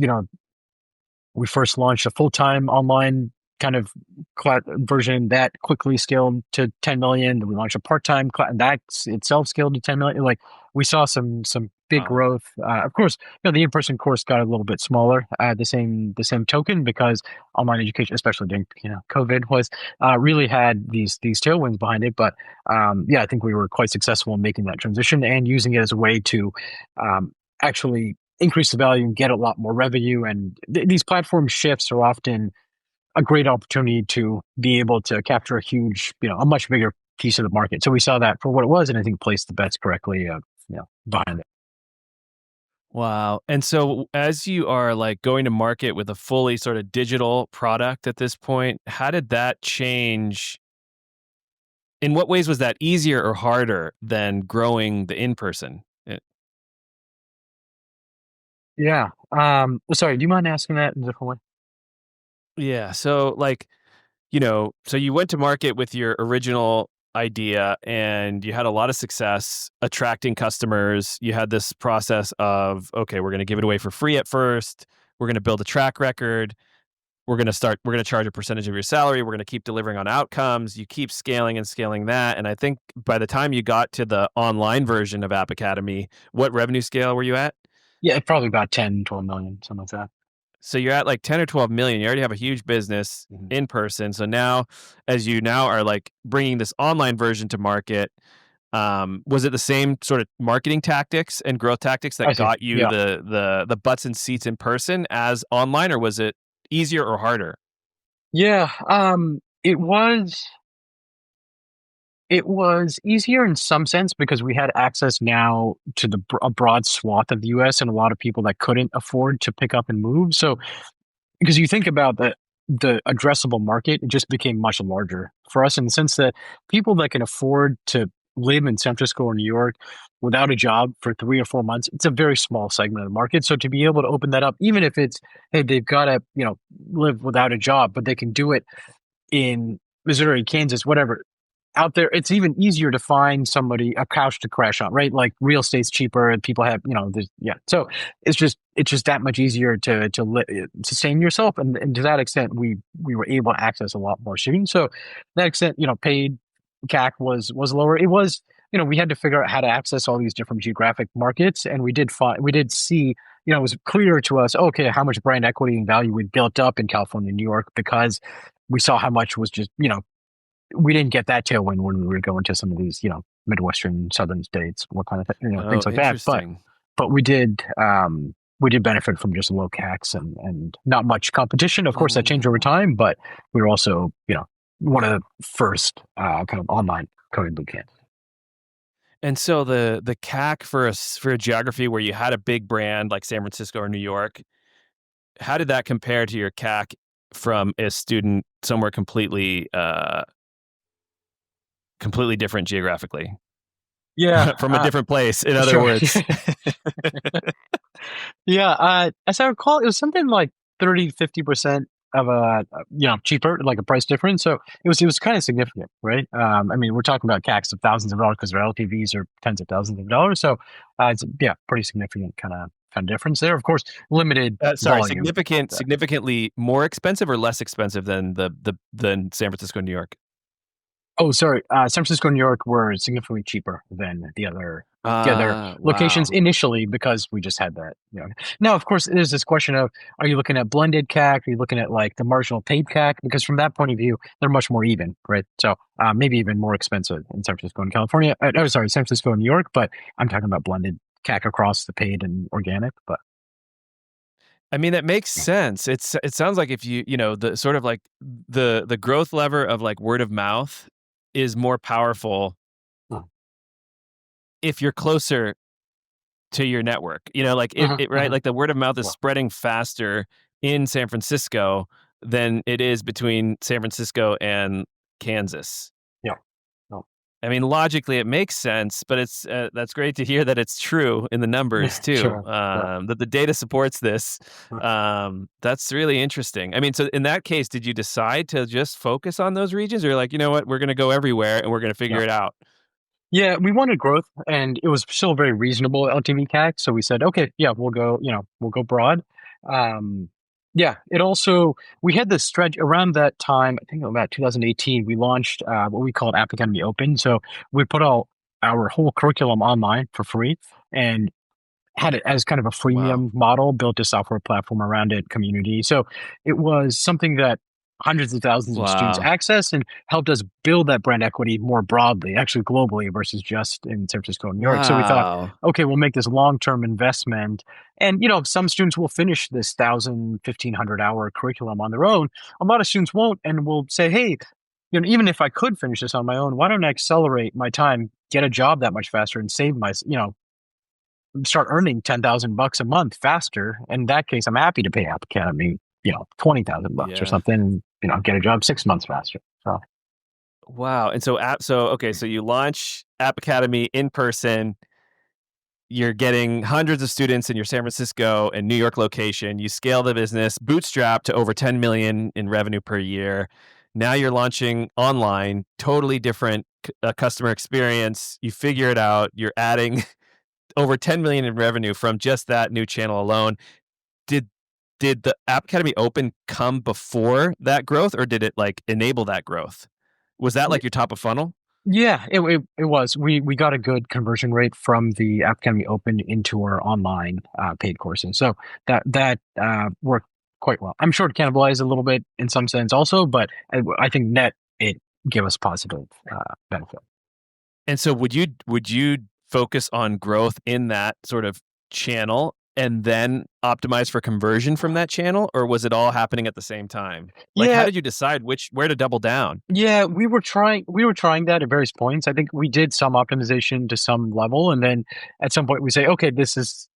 We first launched a full-time online kind of version that quickly scaled to 10 million. Then we launched a part-time and that itself scaled to 10 million. Like we saw some big Wow. growth. Of course, the in-person course got a little bit smaller. The same token because online education, especially during COVID, was really had these tailwinds behind it. But yeah, I think we were quite successful in making that transition and using it as a way to actually increase the value and get a lot more revenue. And these platform shifts are often a great opportunity to be able to capture a much bigger piece of the market. So we saw that for what it was, and I think placed the bets correctly, behind it. Wow. And so as you are like going to market with a fully sort of digital product at this point, how did that change? In what ways was that easier or harder than growing the in-person? Yeah. Sorry, do you mind asking that in a different way? Yeah. So like, so you went to market with your original idea and you had a lot of success attracting customers. You had this process of, okay, we're going to give it away for free at first. We're going to build a track record. we're going to charge a percentage of your salary. We're going to keep delivering on outcomes. You keep scaling and scaling that. And I think by the time you got to the online version of App Academy, what revenue scale were you at? Yeah, probably about 10, 12 million, something like that. So you're at like 10 or 12 million. You already have a huge business in person. So now, as you now are like bringing this online version to market, was it the same sort of marketing tactics and growth tactics that I see. got you Yeah. the butts and seats in person as online, or was it easier or harder? Yeah. It was easier in some sense because we had access now to a broad swath of the US and a lot of people that couldn't afford to pick up and move. So because you think about the addressable market, it just became much larger for us in the sense that people that can afford to live in San Francisco or New York without a job for 3 or 4 months, it's a very small segment of the market. So to be able to open that up, even if it's, hey, they've got to, live without a job, but they can do it in Missouri, Kansas, whatever, out there, it's even easier to find somebody a couch to crash on, right? Like real estate's cheaper, and people have, yeah. So it's just that much easier to sustain yourself, and to that extent, we were able to access a lot more students. So to that extent, paid CAC was lower. It was, we had to figure out how to access all these different geographic markets, and we did see, it was clear to us, okay, how much brand equity and value we built up in California and New York because we saw how much was just, we didn't get that tailwind when we were going to some of these, Midwestern, Southern states, what kind of things like that. But we did benefit from just low CACs and not much competition. Of course, that changed over time, but we were also, one of the first kind of online coding bootcamps. And so the CAC for a geography where you had a big brand like San Francisco or New York, how did that compare to your CAC from a student somewhere completely different geographically? Yeah. From a different place, in other Sure. words. Yeah. As I recall, it was something like 30-50% of cheaper, like a price difference. So it was kind of significant, right? I mean, we're talking about CACs of thousands of dollars because their LTVs are tens of thousands of dollars. So it's pretty significant kind of difference there. Of course, limited volume. Significantly more expensive or less expensive than than San Francisco and New York? Oh, sorry. San Francisco and New York were significantly cheaper than the other locations initially because we just had that. Now, of course, there's this question of, are you looking at blended CAC? Are you looking at like the marginal paid CAC? Because from that point of view, they're much more even, right? So maybe even more expensive in San Francisco and California. San Francisco and New York, but I'm talking about blended CAC across the paid and organic. But I mean, that makes sense. It sounds like if the sort of like the growth lever of like word of mouth is more powerful if you're closer to your network, like right? Like the word of mouth is spreading faster in San Francisco than it is between San Francisco and Kansas. Yeah. I mean, logically it makes sense, but it's that's great to hear that it's true in the numbers too. Sure. That the data supports this. That's really interesting. I mean, so in that case, did you decide to just focus on those regions, or you're like, you know what, we're going to go everywhere and we're going to figure it out? Yeah, we wanted growth, and it was still very reasonable LTV CAC. So we said, okay, yeah, we'll go broad. It also, we had this stretch around that time, I think about 2018, we launched what we called App Academy Open. So we put all our whole curriculum online for free and had it as kind of a freemium model, built a software platform around it, community. So it was something that hundreds of thousands of students access and helped us build that brand equity more broadly, actually globally versus just in San Francisco and New York. So we thought, okay, we'll make this long-term investment. And, some students will finish this 1,000, 1,500 hour curriculum on their own. A lot of students won't, and will say, hey, even if I could finish this on my own, why don't I accelerate my time, get a job that much faster and save my, start earning $10,000 a month faster. In that case, I'm happy to pay App Academy, $20,000 or something, get a job 6 months faster. So. Wow. And so so you launch App Academy in person. You're getting hundreds of students in your San Francisco and New York location. You scale the business, bootstrapped to over 10 million in revenue per year. Now you're launching online, totally different customer experience. You figure it out. You're adding over 10 million in revenue from just that new channel alone. Did did the App Academy Open come before that growth, or did it like enable that growth? Was that like your top of funnel? Yeah, it was. We got a good conversion rate from the App Academy Open into our online paid courses, so that worked quite well. I'm sure it cannibalized a little bit in some sense also, but I think net it gave us positive benefit. And so would you focus on growth in that sort of channel and then optimize for conversion from that channel, or was it all happening at the same time? Like, how Yeah, did you decide where to double down? yeah, we were trying that at various points. I think we did some optimization to some level, and then at some point we say, okay, this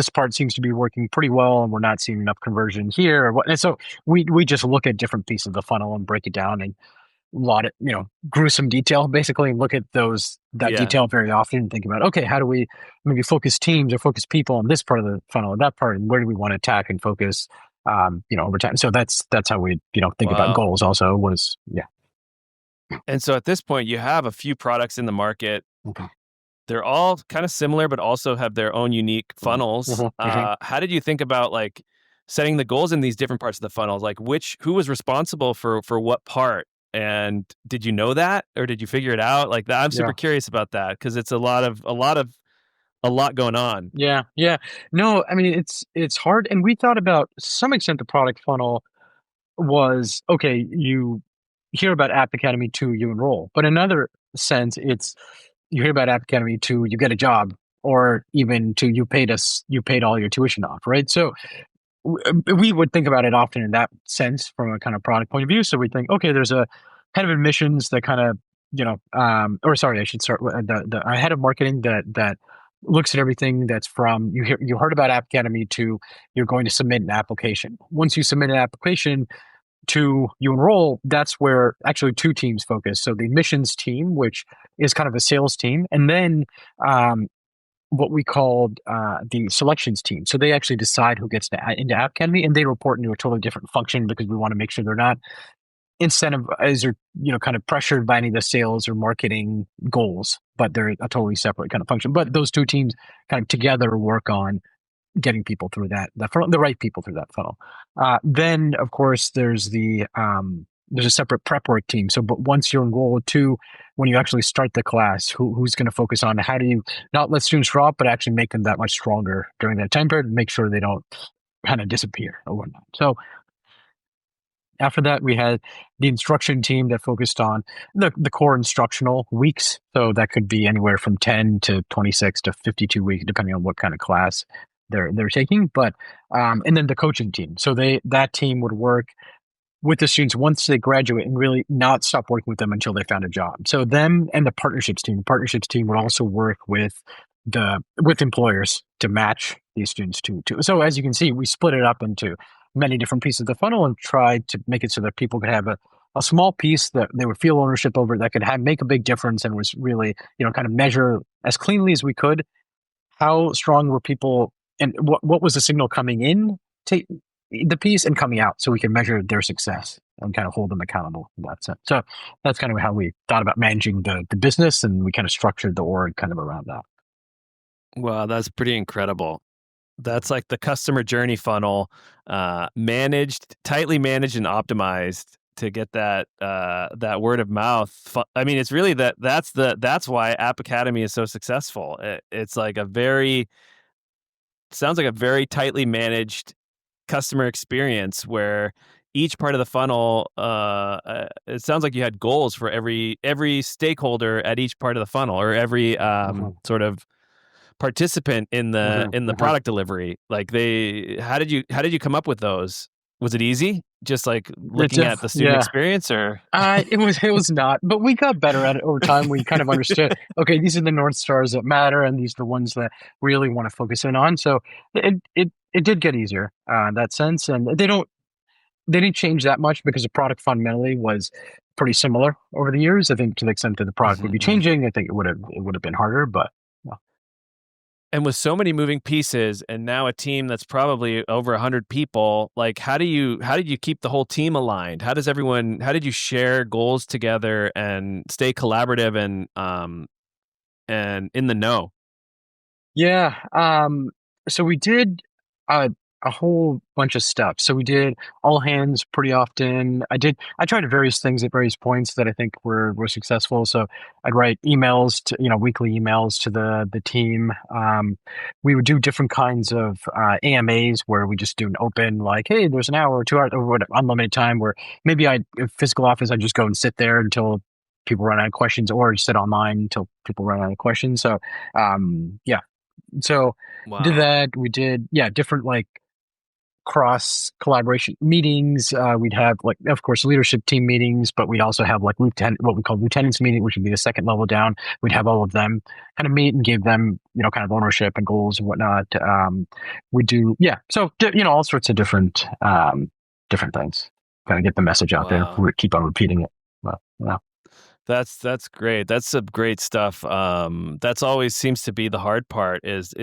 part seems to be working pretty well, and we're not seeing enough conversion here. Or what, and so we just look at different pieces of the funnel and break it down and lot of gruesome detail basically, and look at that Yeah. detail very often and think about, okay, how do we maybe focus teams or focus people on this part of the funnel and that part, and where do we want to attack and focus over time. So that's how we think about Wow. goals also was. Yeah. And so at this point, you have a few products in the market. Okay. They're all kind of similar, but also have their own unique funnels. Mhm, mhm. How did you think about like setting the goals in these different parts of the funnels? Like who was responsible for what part? And did you know that, or did you figure it out? Like that, I'm super Yeah. curious about that because it's a lot going on. Yeah. Yeah. No, I mean it's hard, and we thought about to some extent the product funnel was okay, you hear about App Academy 2, you enroll. But in another sense, it's you hear about App Academy 2, you get a job, or even to you paid all your tuition off, right? So we would think about it often in that sense from a kind of product point of view. So we think, okay, there's a head of admissions that kind of, or sorry, I should start with the head of marketing that looks at everything that's from you heard about App Academy to you're going to submit an application. Once you submit an application to you enroll, that's where actually two teams focus. So the admissions team, which is kind of a sales team, and then um, what we called the selections team. So they actually decide who gets into App Academy, and they report into a totally different function because we want to make sure they're not incentivized or kind of pressured by any of the sales or marketing goals, but they're a totally separate kind of function. But those two teams kind of together work on getting people through that funnel, the right people through that funnel. Then, of course, there's a separate prep work team. So, but once you're enrolled to, when you actually start the class, who's going to focus on how do you not let students drop, but actually make them that much stronger during that time period and make sure they don't kind of disappear or whatnot. So after that, we had the instruction team that focused on the core instructional weeks. So that could be anywhere from 10 to 26 to 52 weeks, depending on what kind of class they're taking. But and then the coaching team. So that team would work with the students once they graduate and really not stop working with them until they found a job. So them and the partnerships team would also work with employers to match these students to. So as you can see, we split it up into many different pieces of the funnel and tried to make it so that people could have a small piece that they would feel ownership over, that could make a big difference, and was really, kind of measure as cleanly as we could how strong were people and what was the signal coming in to the piece and coming out, so we can measure their success and kind of hold them accountable in that sense. So that's kind of how we thought about managing the business, and we kind of structured the org kind of around that. Wow, that's pretty incredible. That's like the customer journey funnel, tightly managed and optimized to get that word of mouth. I mean, it's really that's why App Academy is so successful. It's like sounds like a very tightly managed customer experience where each part of the funnel, it sounds like you had goals for every stakeholder at each part of the funnel, or every Mm-hmm. sort of participant in the Mm-hmm. Mm-hmm. product delivery. Like how did you come up with those? Was it easy? Just like looking at the student Yeah. experience, or It was not, but we got better at it over time. We kind of understood, okay, these are the North Stars that matter, and these are the ones that really want to focus in on. So it did get easier in that sense, and they didn't change that much because the product fundamentally was pretty similar over the years. I think to the extent that the product would be Mhm. changing, I think it would have been harder, but well, And with so many moving pieces, and now a team that's probably over 100 people, like how did you keep the whole team aligned? How did you share goals together and stay collaborative and in the know? yeah. So we did a a whole bunch of stuff. So we did all hands pretty often. I tried various things at various points that I think were successful. So I'd write emails to, weekly emails to the team. We would do different kinds of AMAs where we just do an open, like, hey, there's an hour or 2 hours or whatever, unlimited time where maybe if physical office, I just go and sit there until people run out of questions, or sit online until people run out of questions. So, yeah. So did Wow. that. We did, yeah, different like cross collaboration meetings. We'd have like, of course, leadership team meetings, but we'd also have like what we call lieutenants meeting, which would be the second level down. We'd have all of them kind of meet and give them, kind of ownership and goals and whatnot. We do, yeah. So, all sorts of different things, kind of get the message out there. Wow. We keep on repeating it. Well, yeah. That's great. That's some great stuff. That's always seems to be the hard part is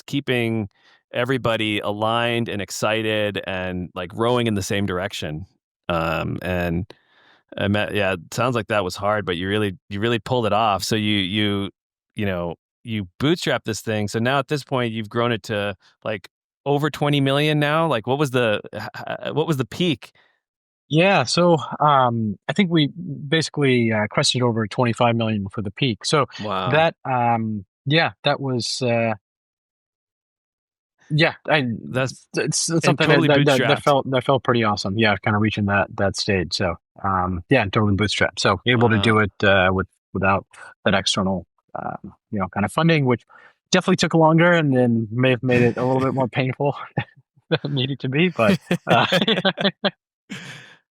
keeping everybody aligned and excited and like rowing in the same direction. And yeah, it sounds like that was hard, but you really pulled it off. So you know you bootstrap this thing. So now at this point you've grown it to like over 20 million now. Like what was the peak? Yeah, so I think we basically crested over 25 million for the peak. So Wow. that, yeah, that was, yeah, That's it's and something totally bootstrapped. that felt pretty awesome. Yeah, kind of reaching that stage. So yeah, totally bootstrapped. So able to do Wow. it without that external, kind of funding, which definitely took longer and then may have made it a little bit more painful than it needed to be. But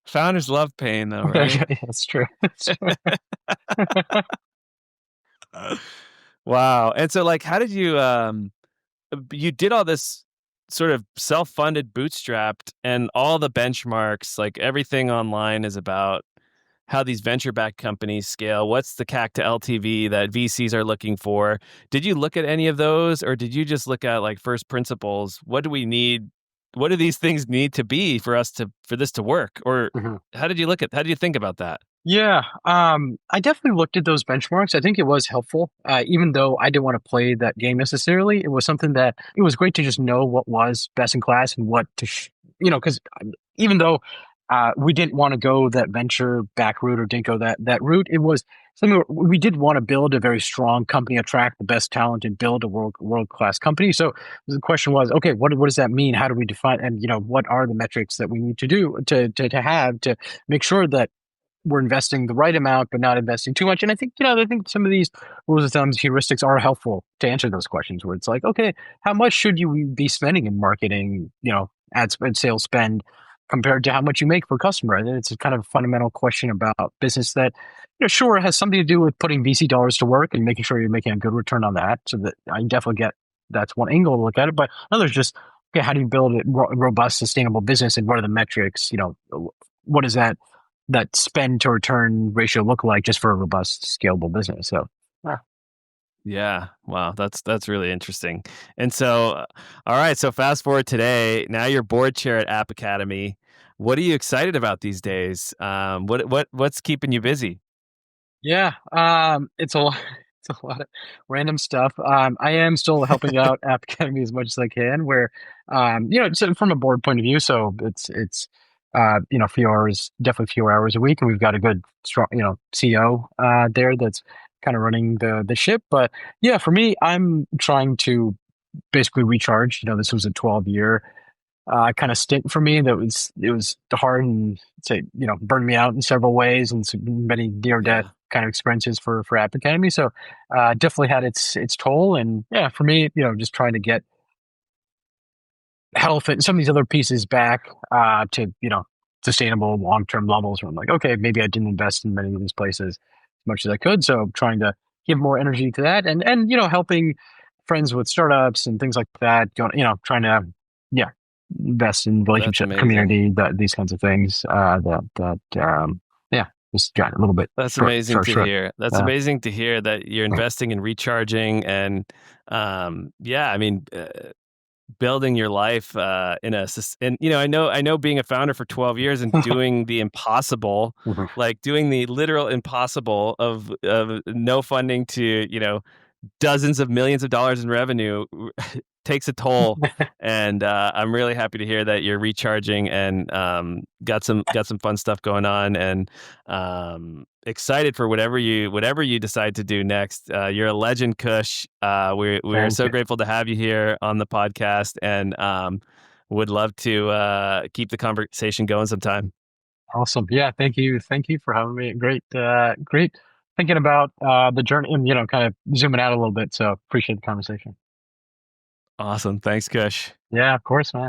Founders love pain though, right? that's true. That's true. Wow. And so like how did you did all this sort of self-funded bootstrapped and all the benchmarks, like everything online is about how these venture-backed companies scale. What's the CAC to LTV that VCs are looking for? Did you look at any of those or did you just look at like first principles? What do we need? What do these things need to be for this to work? Or how did you think about that? Yeah, I definitely looked at those benchmarks. I think it was helpful, even though I didn't want to play that game necessarily. It was something that it was great to just know what was best in class and what to, because even though we didn't want to go that venture back route or didn't go that route, it was something we did want to build a very strong company, attract the best talent, and build a world class company. So the question was, okay, what does that mean? How do we define, and what are the metrics that we need to do to have to make sure that we're investing the right amount, but not investing too much. And I think some of these rules of thumbs, heuristics are helpful to answer those questions where it's like, okay, how much should you be spending in marketing, ad spend, sales spend compared to how much you make per customer? And it's a kind of fundamental question about business that, sure has something to do with putting VC dollars to work and making sure you're making a good return on that. So that I definitely get that's one angle to look at it. But another's just, okay, how do you build a robust, sustainable business and what are the metrics? What is that spend to return ratio look like just for a robust, scalable business? So, yeah. Yeah. Wow. That's really interesting. And so, all right. So fast forward today. Now you're board chair at App Academy. What are you excited about these days? What's keeping you busy? Yeah, it's a lot, it's a lot of random stuff. I am still helping out App Academy as much as I can. Where, so from a board point of view, so it's few hours, definitely few hours a week, and we've got a good strong, CEO there that's kind of running the ship. But yeah, for me, I'm trying to basically recharge. This was a 12-year kind of stint for me that it was hard and say burned me out in several ways and many near death Yeah. kind of experiences for App Academy. So definitely had its toll. And yeah, for me, just trying to get health and some of these other pieces back to sustainable long term levels. Where I'm like, okay, maybe I didn't invest in many of these places as much as I could. So trying to give more energy to that and helping friends with startups and things like that. Trying to yeah invest in That's relationship, amazing. community, these kinds of things. Yeah, just got a little bit That's amazing to short. hear. That's Uh, amazing to hear that you're investing in recharging and, yeah, I mean, building your life and I know being a founder for 12 years and doing the impossible, mhm. like doing the literal impossible of no funding to dozens of millions of dollars in revenue takes a toll. And I'm really happy to hear that you're recharging and got some fun stuff going on, and excited for whatever you decide to do next. You're a legend, Kush. We're Thank so you. grateful to have you here on the podcast, and would love to keep the conversation going sometime. Awesome. Yeah. Thank you. Thank you for having me. Great thinking about the journey and, kind of zooming out a little bit. So appreciate the conversation. Awesome. Thanks, Kush. Yeah, of course, man.